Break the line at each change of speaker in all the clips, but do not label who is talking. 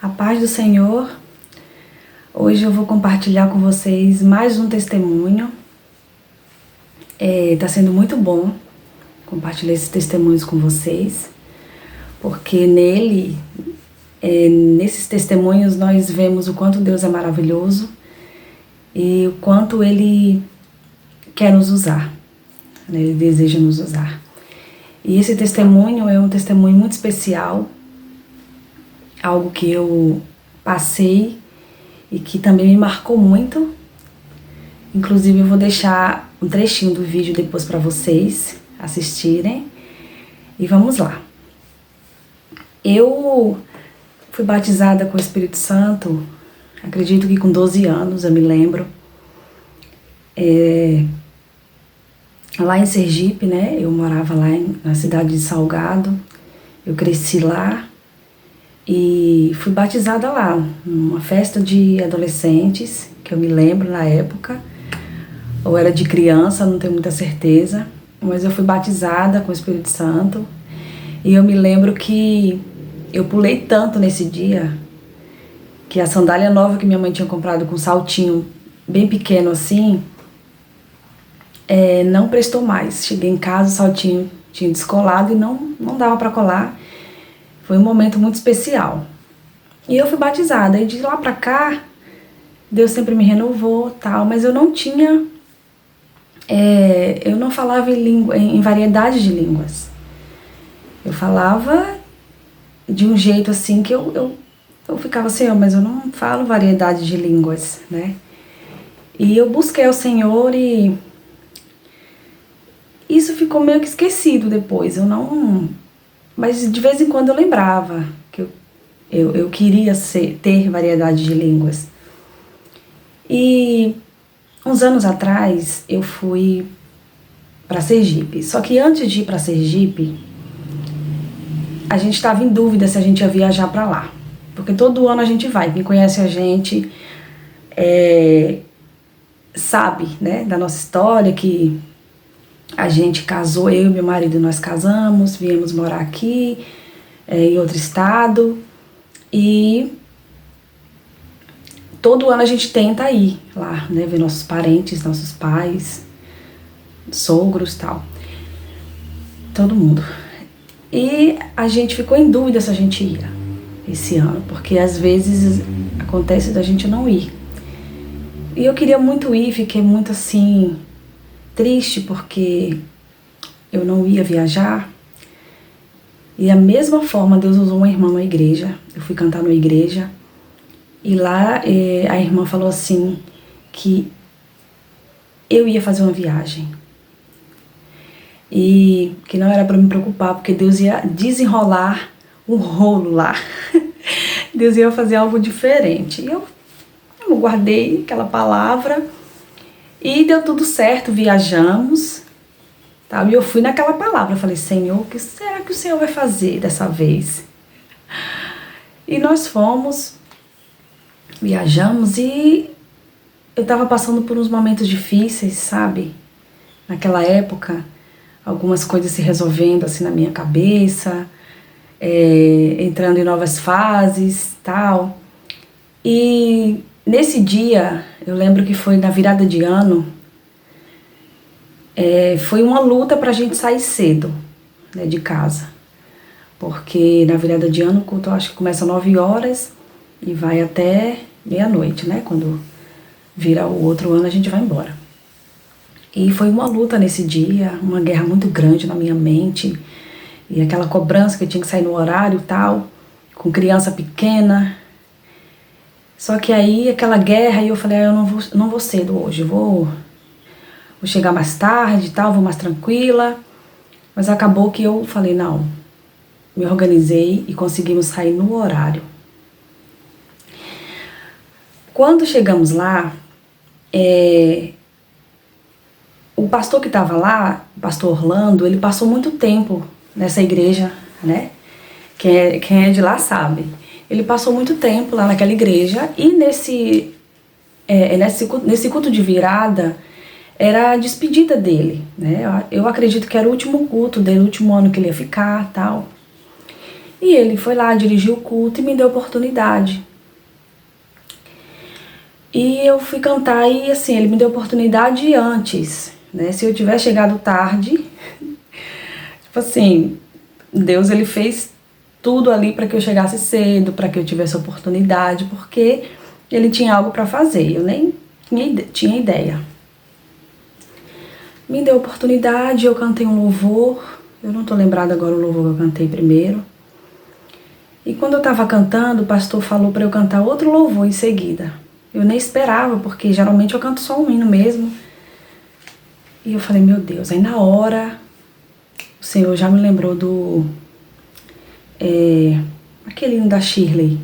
A paz do Senhor. Hoje eu vou compartilhar com vocês mais um testemunho. Tá sendo muito bom compartilhar esses testemunhos com vocês, porque nesses testemunhos nós vemos o quanto Deus é maravilhoso e o quanto Ele quer nos usar, né? Ele deseja nos usar. E esse testemunho é um testemunho muito especial, algo que eu passei e que também me marcou muito. Inclusive eu vou deixar um trechinho do vídeo depois para vocês assistirem. E vamos lá. Eu fui batizada com o Espírito Santo, acredito que com 12 anos, eu me lembro. Lá em Sergipe, né? Eu morava lá na cidade de Salgado. Eu cresci lá. E fui batizada lá, numa festa de adolescentes, que eu me lembro na época, ou era de criança, não tenho muita certeza, mas eu fui batizada com o Espírito Santo, e eu me lembro que eu pulei tanto nesse dia, que a sandália nova que minha mãe tinha comprado com um saltinho bem pequeno assim, não prestou mais. Cheguei em casa, o saltinho tinha descolado e não dava para colar. Foi um momento muito especial. E eu fui batizada. E de lá pra cá, Deus sempre me renovou, tal. Mas eu não tinha... eu não falava em variedade de línguas. Eu falava de um jeito assim que eu ficava assim, mas eu não falo variedade de línguas, né? E eu busquei o Senhor e... isso ficou meio que esquecido depois. Mas de vez em quando eu lembrava que eu queria ter variedade de línguas. E uns anos atrás eu fui para Sergipe. Só que antes de ir para Sergipe, a gente estava em dúvida se a gente ia viajar para lá. Porque todo ano a gente vai. Quem conhece a gente sabe, né, da nossa história, que a gente casou, eu e meu marido, nós casamos, viemos morar aqui, em outro estado, e todo ano a gente tenta ir lá, né, ver nossos parentes, nossos pais, sogros e tal, todo mundo. E a gente ficou em dúvida se a gente ia esse ano, porque às vezes acontece da gente não ir. E eu queria muito ir, fiquei muito assim... triste porque eu não ia viajar. E da mesma forma Deus usou uma irmã na igreja. Eu fui cantar na igreja e lá a irmã falou assim que eu ia fazer uma viagem e que não era para me preocupar porque Deus ia desenrolar um rolo lá. Deus ia fazer algo diferente. E eu guardei aquela palavra. E deu tudo certo, viajamos, tá? E eu fui naquela palavra, eu falei, Senhor, o que será que o Senhor vai fazer dessa vez? E nós fomos, viajamos e eu tava passando por uns momentos difíceis, sabe? Naquela época, algumas coisas se resolvendo assim na minha cabeça, entrando em novas fases, tal. E... nesse dia, eu lembro que foi na virada de ano, foi uma luta pra gente sair cedo, né, de casa. Porque na virada de ano o culto eu acho que começa às 9 horas e vai até meia-noite, né? Quando vira o outro ano a gente vai embora. E foi uma luta nesse dia, uma guerra muito grande na minha mente. E aquela cobrança que eu tinha que sair no horário e tal, com criança pequena. Só que aí, aquela guerra, e eu falei, eu não vou cedo hoje, vou chegar mais tarde e tal, vou mais tranquila. Mas acabou que eu falei, não, me organizei e conseguimos sair no horário. Quando chegamos lá, o pastor que estava lá, o pastor Orlando, ele passou muito tempo nessa igreja, né? Quem é de lá sabe. Ele passou muito tempo lá naquela igreja e nesse culto de virada era a despedida dele, né? Eu acredito que era o último culto dele, o último ano que ele ia ficar, tal. E ele foi lá, dirigiu o culto e me deu oportunidade. E eu fui cantar e assim, ele me deu oportunidade antes, né? Se eu tivesse chegado tarde, tipo assim, Deus ele fez tudo ali para que eu chegasse cedo, para que eu tivesse oportunidade, porque ele tinha algo para fazer, eu nem tinha ideia. Me deu oportunidade, eu cantei um louvor, eu não tô lembrada agora o louvor que eu cantei primeiro. E quando eu tava cantando, o pastor falou para eu cantar outro louvor em seguida. Eu nem esperava, porque geralmente eu canto só um hino mesmo. E eu falei, meu Deus, aí na hora o Senhor já me lembrou do aquele hino da Shirley.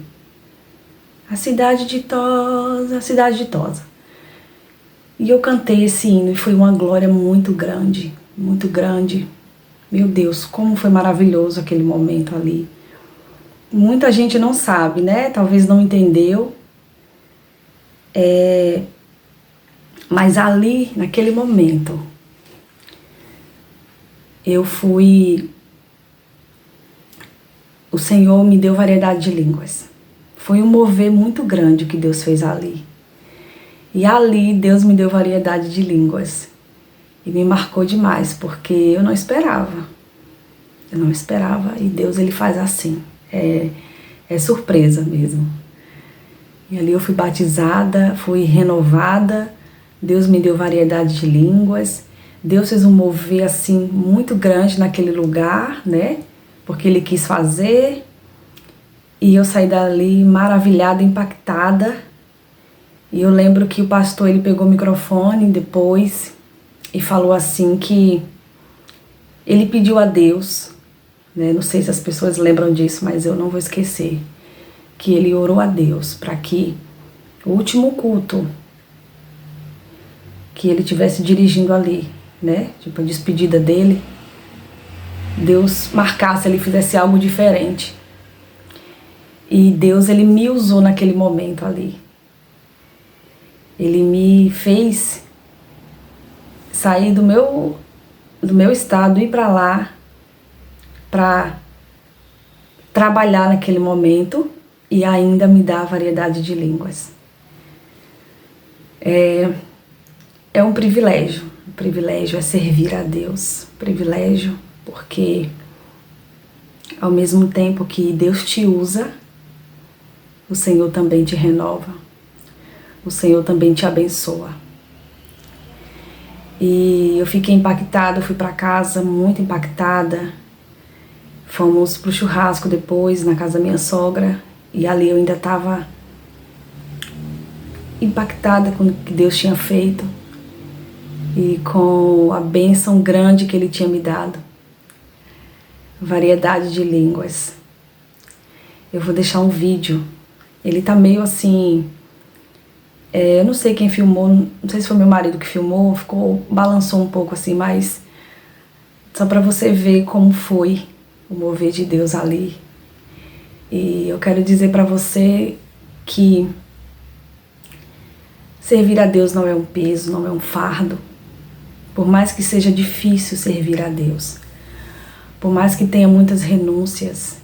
A cidade ditosa, a cidade ditosa. E eu cantei esse hino e foi uma glória muito grande, muito grande. Meu Deus, como foi maravilhoso aquele momento ali. Muita gente não sabe, né? Talvez não entendeu. Mas ali, naquele momento, o Senhor me deu variedade de línguas. Foi um mover muito grande que Deus fez ali. E ali Deus me deu variedade de línguas. E me marcou demais, porque eu não esperava. Eu não esperava e Deus ele faz assim. É surpresa mesmo. E ali eu fui batizada, fui renovada. Deus me deu variedade de línguas. Deus fez um mover assim muito grande naquele lugar, né? Porque Ele quis fazer. E eu saí dali maravilhada, impactada. E eu lembro que o pastor ele pegou o microfone depois e falou assim que ele pediu a Deus, né? Não sei se as pessoas lembram disso, mas eu não vou esquecer. Que ele orou a Deus para que o último culto que ele estivesse dirigindo ali, né? Tipo a despedida dele, Deus marcasse, ele fizesse algo diferente. E Deus ele me usou naquele momento ali. Ele me fez sair do meu estado, ir para lá, para trabalhar naquele momento e ainda me dar variedade de línguas. É um privilégio. O privilégio é servir a Deus. Privilégio porque ao mesmo tempo que Deus te usa, o Senhor também te renova. O Senhor também te abençoa. E eu fiquei impactada, eu fui para casa muito impactada. Fomos pro churrasco depois, na casa da minha sogra. E ali eu ainda estava impactada com o que Deus tinha feito. E com a bênção grande que Ele tinha me dado. Variedade de línguas. Eu vou deixar um vídeo. Ele tá meio assim... eu não sei quem filmou, não sei se foi meu marido que filmou, balançou um pouco assim, mas só para você ver como foi o mover de Deus ali. E eu quero dizer para você que servir a Deus não é um peso, não é um fardo. Por mais que seja difícil servir a Deus, por mais que tenha muitas renúncias,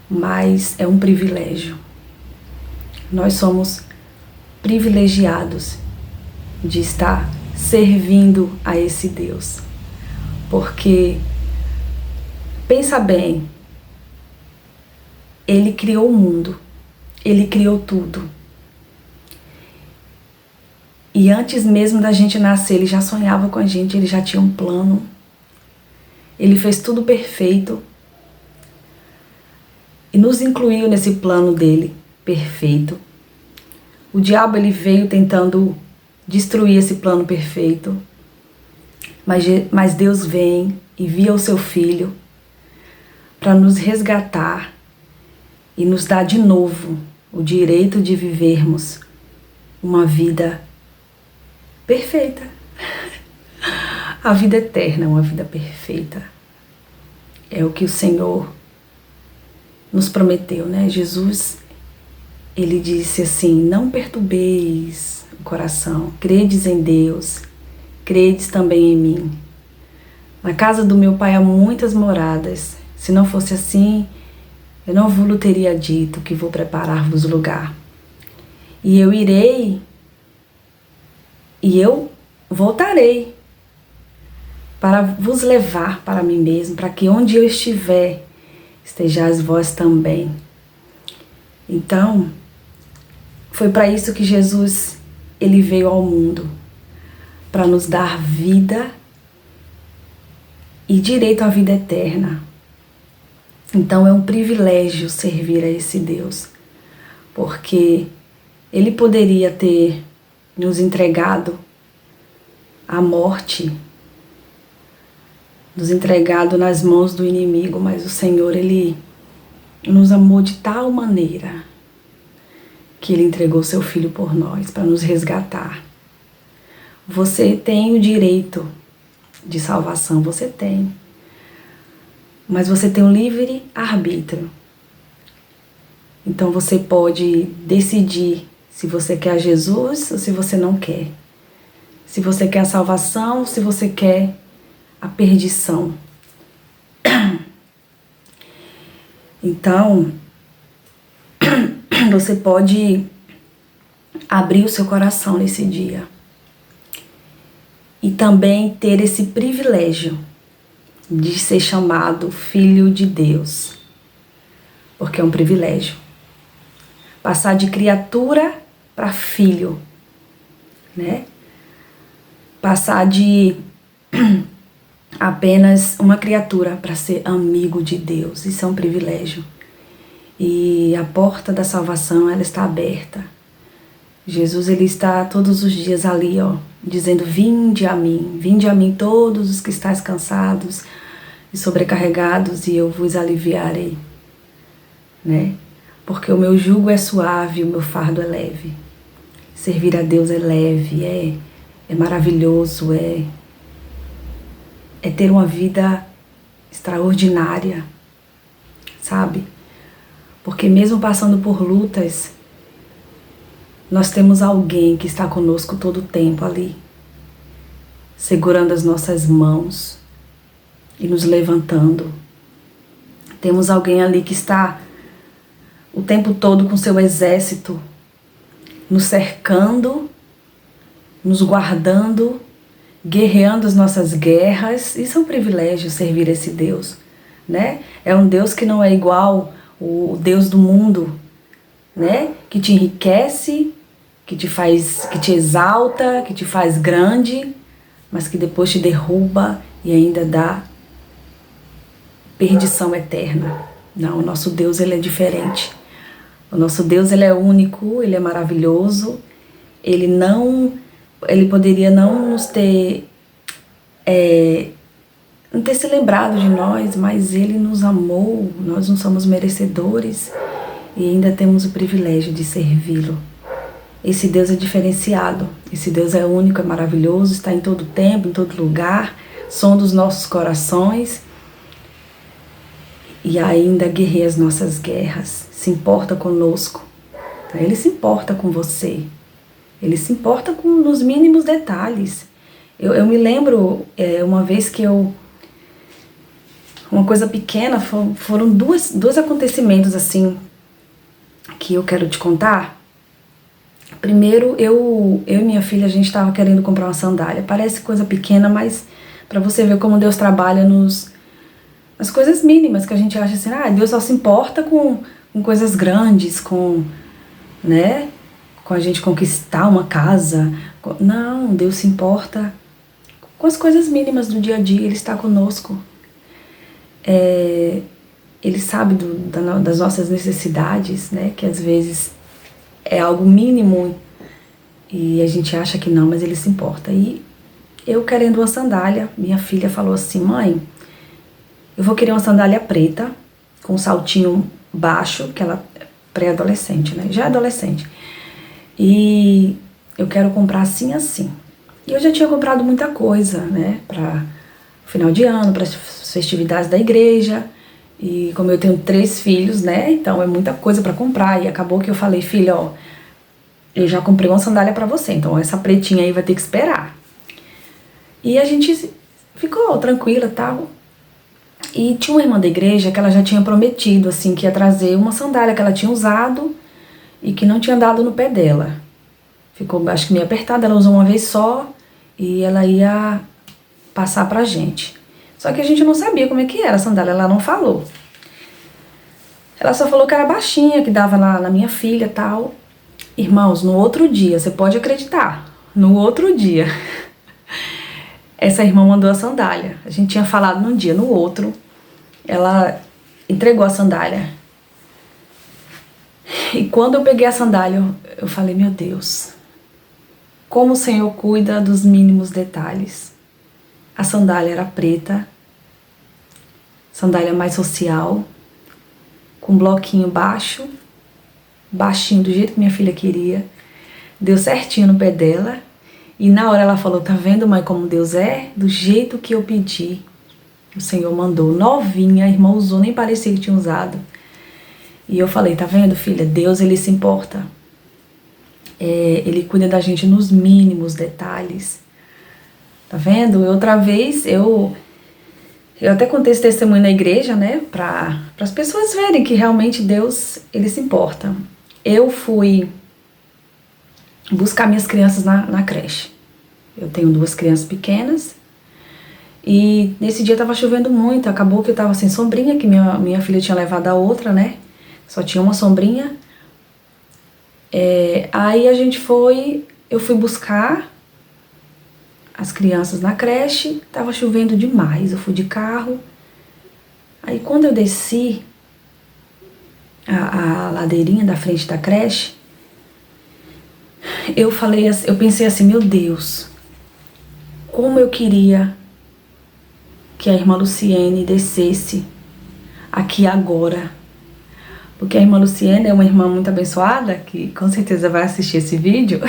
mas é um privilégio. Nós somos privilegiados de estar servindo a esse Deus. Porque, pensa bem, Ele criou o mundo, Ele criou tudo. E antes mesmo da gente nascer, Ele já sonhava com a gente, Ele já tinha um plano. Ele fez tudo perfeito e nos incluiu nesse plano dele, perfeito. O diabo ele veio tentando destruir esse plano perfeito, mas Deus vem, envia o seu Filho para nos resgatar e nos dar de novo o direito de vivermos uma vida perfeita. A vida eterna, uma vida perfeita. É o que o Senhor nos prometeu, né? Jesus, Ele disse assim, não perturbeis o coração, credes em Deus, credes também em mim. Na casa do meu Pai há muitas moradas, se não fosse assim, Eu não vos teria dito que vou preparar-vos lugar. E eu irei, e eu voltarei para vos levar para mim mesmo, para que onde eu estiver, estejais vós também. Então, foi para isso que Jesus, ele veio ao mundo, para nos dar vida e direito à vida eterna. Então é um privilégio servir a esse Deus, porque ele poderia ter nos entregado à morte, nos entregado nas mãos do inimigo, mas o Senhor, ele nos amou de tal maneira que ele entregou seu filho por nós, para nos resgatar. Você tem o direito de salvação, você tem. Mas você tem um livre arbítrio. Então você pode decidir se você quer Jesus ou se você não quer. Se você quer a salvação ou se você quer a perdição. Então, você pode abrir o seu coração nesse dia e também ter esse privilégio de ser chamado filho de Deus, porque é um privilégio passar de criatura para filho, né? Passar de apenas uma criatura para ser amigo de Deus. Isso é um privilégio. E a porta da salvação, ela está aberta. Jesus, ele está todos os dias ali, dizendo: vinde a mim todos os que estáis cansados e sobrecarregados, e eu vos aliviarei, né? Porque o meu jugo é suave, o meu fardo é leve. Servir a Deus é leve, é maravilhoso, é ter uma vida extraordinária, sabe? Porque mesmo passando por lutas, nós temos alguém que está conosco todo o tempo ali, segurando as nossas mãos e nos levantando. Temos alguém ali que está o tempo todo com seu exército, nos cercando, nos guardando, guerreando as nossas guerras. Isso é um privilégio, servir esse Deus, né? É um Deus que não é igual o Deus do mundo, né? Que te enriquece, que te exalta, que te faz grande, mas que depois te derruba e ainda dá perdição eterna. Não, o nosso Deus, ele é diferente. O nosso Deus, ele é único, ele é maravilhoso. Ele poderia não ter se lembrado de nós, mas ele nos amou. Nós não somos merecedores e ainda temos o privilégio de servi-lo. Esse Deus é diferenciado, esse Deus é único, é maravilhoso, está em todo tempo, em todo lugar, som dos nossos corações e ainda guerreia as nossas guerras, se importa conosco. Ele se importa com você, ele se importa nos mínimos detalhes. Eu me lembro uma vez que uma coisa pequena, foram dois acontecimentos assim que eu quero te contar. Primeiro, eu e minha filha, a gente estava querendo comprar uma sandália. Parece coisa pequena, mas para você ver como Deus trabalha nas coisas mínimas, que a gente acha assim, Deus só se importa com coisas grandes, né, com a gente conquistar uma casa. Não, Deus se importa com as coisas mínimas do dia a dia, Ele está conosco. Ele sabe das nossas necessidades, né, que às vezes é algo mínimo e a gente acha que não, mas ele se importa. E eu querendo uma sandália, minha filha falou assim: mãe, eu vou querer uma sandália preta, com um saltinho baixo, que ela é pré-adolescente, né? Já é adolescente. E eu quero comprar assim, assim. E eu já tinha comprado muita coisa, né? Para final de ano, para as festividades da igreja. E como eu tenho 3 filhos, né, então é muita coisa para comprar. E acabou que eu falei: filha, eu já comprei uma sandália para você, então essa pretinha aí vai ter que esperar. E a gente ficou tranquila e tal. E tinha uma irmã da igreja que ela já tinha prometido, assim, que ia trazer uma sandália que ela tinha usado e que não tinha dado no pé dela. Ficou, acho que meio apertada, ela usou uma vez só e ela ia passar pra gente. Só que a gente não sabia como é que era a sandália, ela não falou. Ela só falou que era baixinha, que dava na minha filha e tal. Irmãos, no outro dia, você pode acreditar, no outro dia, essa irmã mandou a sandália. A gente tinha falado num dia, no outro, ela entregou a sandália. E quando eu peguei a sandália, eu falei, meu Deus, como o Senhor cuida dos mínimos detalhes. A sandália era preta, sandália mais social, com um bloquinho baixo, baixinho do jeito que minha filha queria. Deu certinho no pé dela. E na hora ela falou, tá vendo, mãe, como Deus é? Do jeito que eu pedi, o Senhor mandou. Novinha, a irmã usou, nem parecia que tinha usado. E eu falei, tá vendo, filha? Deus, ele se importa. Ele cuida da gente nos mínimos detalhes. Tá vendo? Outra vez, eu até contei esse testemunho na igreja, né? Para as pessoas verem que realmente Deus, ele se importa. Eu fui buscar minhas crianças na creche. Eu tenho 2 crianças pequenas. E nesse dia tava chovendo muito. Acabou que eu tava sem sombrinha, que minha filha tinha levado a outra, né? Só tinha uma sombrinha. Aí eu fui buscar as crianças na creche, tava chovendo demais, eu fui de carro. Aí quando eu desci a ladeirinha da frente da creche, eu pensei assim, meu Deus, como eu queria que a irmã Luciene descesse aqui agora. Porque a irmã Luciene é uma irmã muito abençoada, que com certeza vai assistir esse vídeo.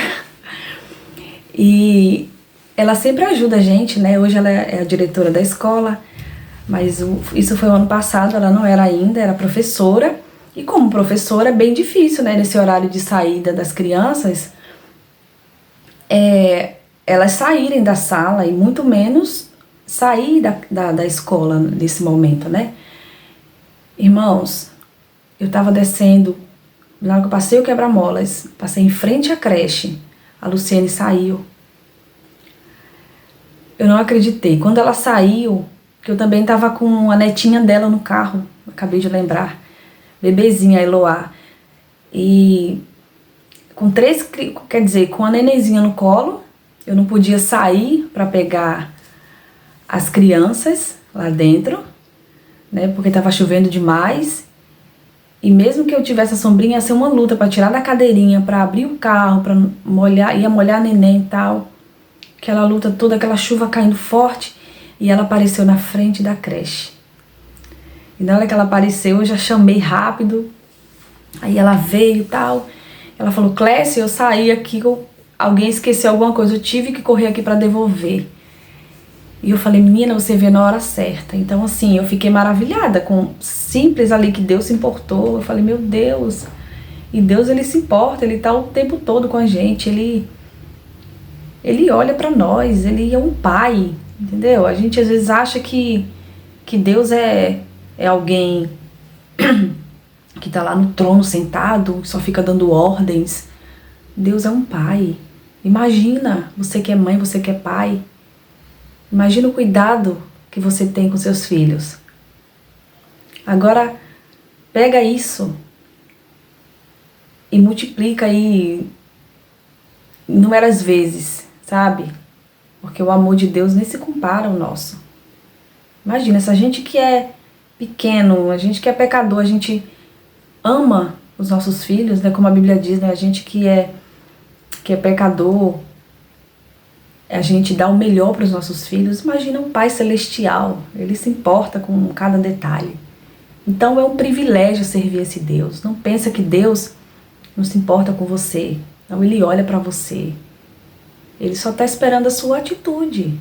E ela sempre ajuda a gente, né? Hoje ela é a diretora da escola, mas isso foi o ano passado, ela não era ainda, era professora. E como professora é bem difícil, né? Nesse horário de saída das crianças, elas saírem da sala e muito menos sair da escola nesse momento, né? Irmãos, eu tava descendo, na hora que eu passei o quebra-molas, passei em frente à creche, a Luciene saiu. Eu não acreditei. Quando ela saiu, que eu também tava com a netinha dela no carro, acabei de lembrar, bebezinha, a Eloá, e com a nenenzinha no colo, eu não podia sair para pegar as crianças lá dentro, né, porque tava chovendo demais. E mesmo que eu tivesse a sombrinha, ia ser uma luta para tirar da cadeirinha, para abrir o carro, para molhar, ia molhar a neném e tal. Aquela luta toda, aquela chuva caindo forte. E ela apareceu na frente da creche. E na hora que ela apareceu, eu já chamei rápido. Aí ela veio e tal. Ela falou, Clécia, eu saí aqui, alguém esqueceu alguma coisa, eu tive que correr aqui para devolver. E eu falei, menina, você veio na hora certa. Então, assim, eu fiquei maravilhada com simples ali que Deus se importou. Eu falei, meu Deus. E Deus, ele se importa, ele tá o tempo todo com a gente. Ele olha pra nós, ele é um pai, entendeu? A gente às vezes acha que Deus é alguém que tá lá no trono sentado, só fica dando ordens. Deus é um pai. Imagina, você que é mãe, você que é pai. Imagina o cuidado que você tem com seus filhos. Agora, pega isso e multiplica aí inúmeras vezes, sabe? Porque o amor de Deus nem se compara ao nosso. Imagina, essa gente que é pequeno, a gente que é pecador, a gente ama os nossos filhos, né? Como a Bíblia diz, né? A gente que é pecador, a gente dá o melhor para os nossos filhos. Imagina um Pai Celestial, ele se importa com cada detalhe. Então é um privilégio servir esse Deus. Não pensa que Deus não se importa com você. Não, ele olha para você. Ele só está esperando a sua atitude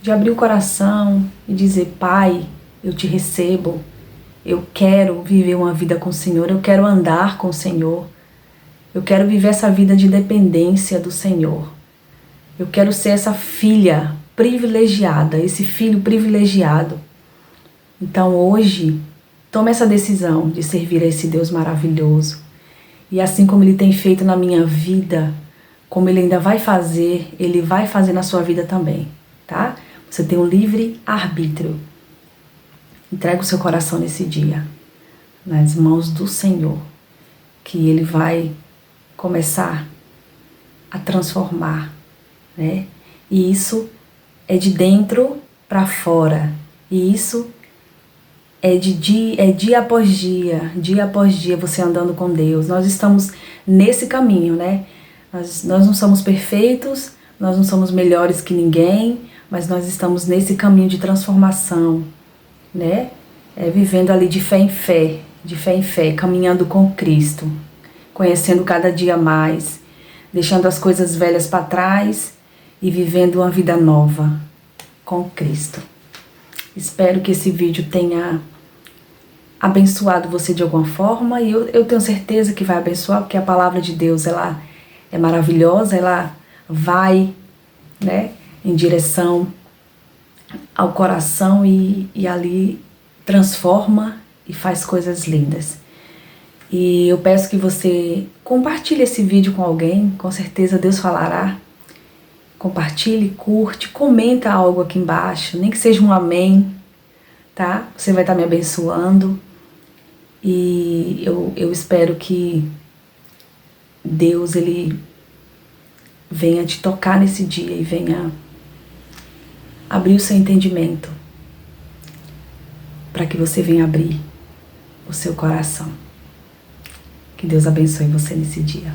de abrir o coração e dizer, Pai, eu te recebo. Eu quero viver uma vida com o Senhor, eu quero andar com o Senhor. Eu quero viver essa vida de dependência do Senhor. Eu quero ser essa filha privilegiada, esse filho privilegiado. Então hoje, tome essa decisão de servir a esse Deus maravilhoso. E assim como Ele tem feito na minha vida, como Ele ainda vai fazer, Ele vai fazer na sua vida também, tá? Você tem um livre arbítrio. Entrega o seu coração nesse dia, nas mãos do Senhor, que Ele vai começar a transformar, né? E isso é de dentro para fora. E isso é dia após dia você andando com Deus. Nós estamos nesse caminho, né? Nós não somos perfeitos, nós não somos melhores que ninguém, mas nós estamos nesse caminho de transformação, né? Vivendo ali de fé em fé, caminhando com Cristo, conhecendo cada dia mais, deixando as coisas velhas para trás e vivendo uma vida nova com Cristo. Espero que esse vídeo tenha abençoado você de alguma forma, e eu tenho certeza que vai abençoar, porque a palavra de Deus, ela é maravilhosa, ela vai, né, em direção ao coração e ali transforma e faz coisas lindas. E eu peço que você compartilhe esse vídeo com alguém, com certeza Deus falará. Compartilhe, curte, comenta algo aqui embaixo, nem que seja um amém, tá? Você vai estar me abençoando. E eu espero que Deus, Ele venha te tocar nesse dia e venha abrir o seu entendimento para que você venha abrir o seu coração. Que Deus abençoe você nesse dia.